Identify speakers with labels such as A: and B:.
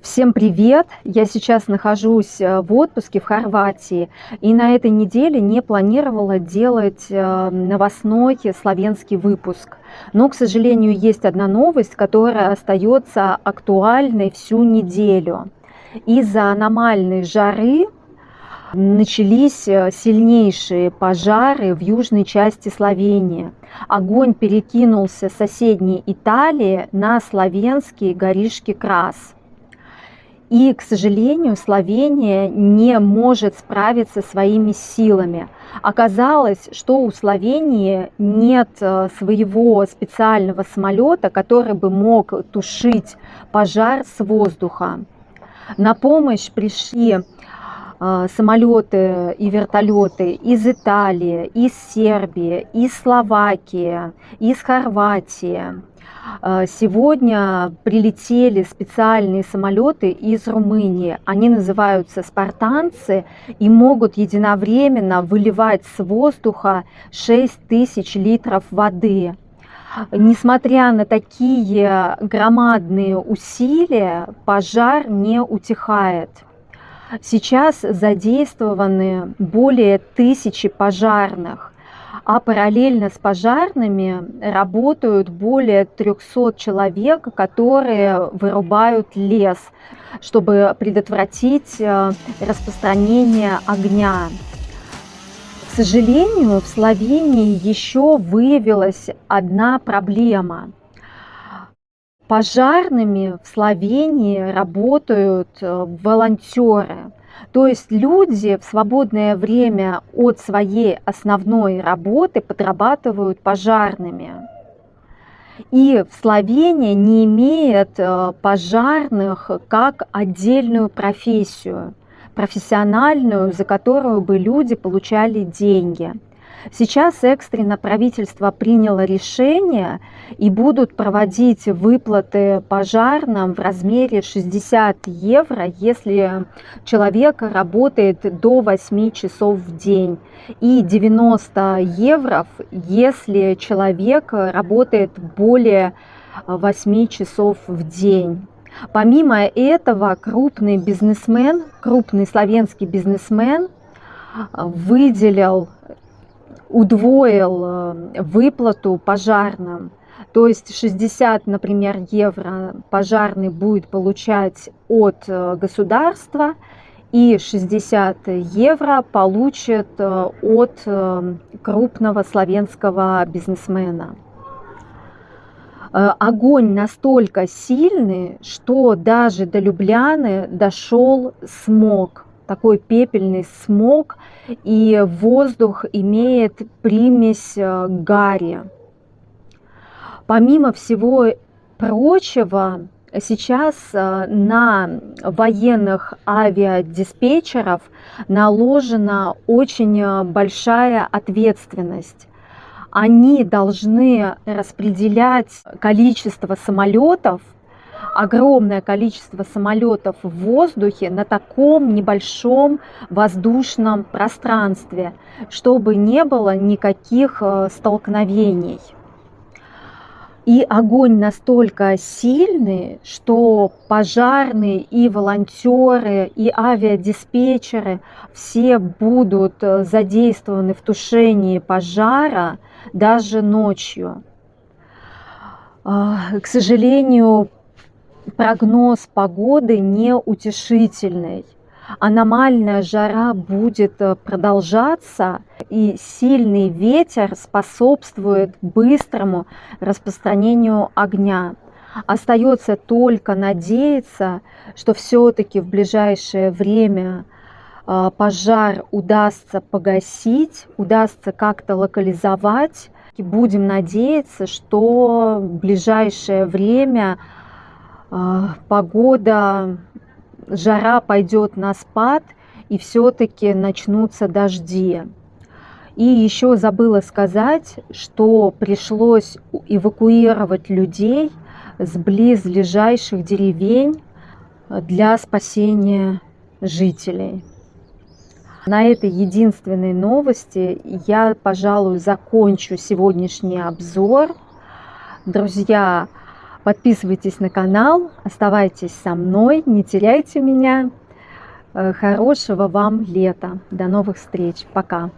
A: Всем привет! Я сейчас нахожусь в отпуске в Хорватии, и на этой неделе не планировала делать новостной славянский выпуск. Но, к сожалению, есть одна новость, которая остается актуальной всю неделю. Из-за аномальной жары начались сильнейшие пожары в южной части Словении. Огонь перекинулся с соседней Италии на словенский горишки Крас. И, к сожалению, Словения не может справиться своими силами. Оказалось, что у Словении нет своего специального самолета, который бы мог тушить пожар с воздуха. На помощь пришли самолеты и вертолеты из Италии, из Сербии, из Словакии, из Хорватии. Сегодня прилетели специальные самолеты из Румынии. Они называются «Спартанцы» и могут единовременно выливать с воздуха 6000 литров воды. Несмотря на такие громадные усилия, пожар не утихает. Сейчас задействованы более 1000 пожарных, а параллельно с пожарными работают более 300 человек, которые вырубают лес, чтобы предотвратить распространение огня. К сожалению, в Словении еще выявилась одна проблема. Пожарными в Словении работают волонтеры. То есть люди в свободное время от своей основной работы подрабатывают пожарными. И в Словении не имеет пожарных как отдельную профессию, профессиональную, за которую бы люди получали деньги. Сейчас экстренно правительство приняло решение и будут проводить выплаты пожарным в размере 60 евро, если человек работает до 8 часов в день, и 90 евро, если человек работает более 8 часов в день. Помимо этого, крупный бизнесмен, крупный словенский бизнесмен удвоил выплату пожарным. То есть 60, например, евро пожарный будет получать от государства, и 60 евро получит от крупного словенского бизнесмена. Огонь настолько сильный, что даже до Любляны дошел смог. Такой пепельный смог, и воздух имеет примесь гари. Помимо всего прочего, сейчас на военных авиадиспетчеров наложена очень большая ответственность. Они должны распределять количество самолетов, огромное количество самолетов в воздухе на таком небольшом воздушном пространстве, чтобы не было никаких столкновений. И огонь настолько сильный, что пожарные и волонтеры, и авиадиспетчеры все будут задействованы в тушении пожара даже ночью. К сожалению, прогноз погоды неутешительный. Аномальная жара будет продолжаться, и сильный ветер способствует быстрому распространению огня. Остается только надеяться, что все-таки в ближайшее время пожар удастся погасить, удастся как-то локализовать. И будем надеяться, что в ближайшее время погода, жара пойдет на спад, и все-таки начнутся дожди. И еще забыла сказать, что пришлось эвакуировать людей с близлежащих деревень для спасения жителей. На этой единственной новости я, пожалуй, закончу сегодняшний обзор. Друзья, Подписывайтесь на канал, оставайтесь со мной, не теряйте меня. Хорошего вам лета. До новых встреч. Пока.